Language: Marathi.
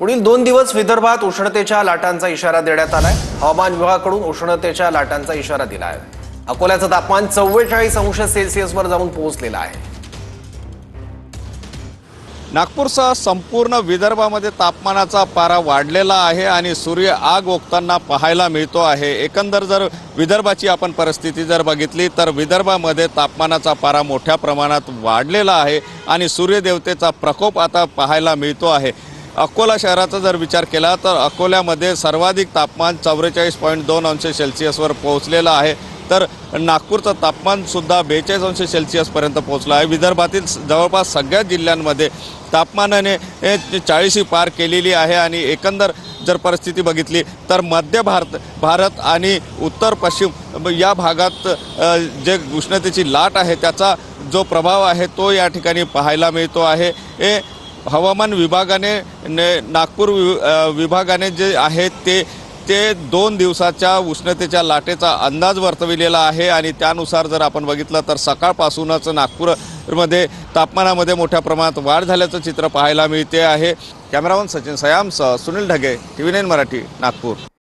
पुढील 2 दिवस विदर्भात उष्णतेच्या लाटांचा इशारा देण्यात आलाय। हवामान विभागाकडून उष्णतेच्या लाटांचा इशारा दिला आहे। अकोल्याचं तापमान 44° वर जाऊन पोहोचलेलं आहे। नागपूरसह संपूर्ण विदर्भामध्ये तापमानाचा पारा वाढलेला आहे आणि सूर्य आग ओकताना पाहायला मिळतो आहे। एकंदर जर विदर्भाची आपण परिस्थिती जर बघितली तर विदर्भामध्ये तापमानाचा पारा मोठ्या प्रमाणात वाढलेला आहे आणि सूर्यदेवतेचा प्रकोप आता पाहायला मिळतो आहे। अकोला शहराचा जर विचार केला तर अकोल्यामध्ये सर्वाधिक तापमान 44.2 अंश सेल्सिअसवर पोहोचलेलं आहे, तर नागपूरचं तापमान सुद्धा 42 अंश सेल्सिअसपर्यंत पोहोचलं आहे। विदर्भातील जवळपास सगळ्या जिल्ह्यांमध्ये तापमानाने 40 पार केलेली आहे आणि एकंदर जर परिस्थिती बघितली तर मध्य भारत आणि उत्तर पश्चिम या भागात जे उष्णतेची लाट आहे त्याचा जो प्रभाव आहे तो या ठिकाणी पाहायला मिळतो आहे। हवामान विभागाने नागपूर विभागाने जे आहे ते 2 दिवसाच्या उष्णतेच्या लाटेचा अंदाज वर्तविलेला आहे आणि त्यानुसार जर आपण बघितलं तर सकाळपासूनच नागपूरमध्ये तापमानामध्ये मोठ्या प्रमाणात वाढ झाल्याचं चित्र पाहायला मिळते आहे। कॅमेरामन सचिन सयामसह सुनील ढगे, TV9 मराठी, नागपूर।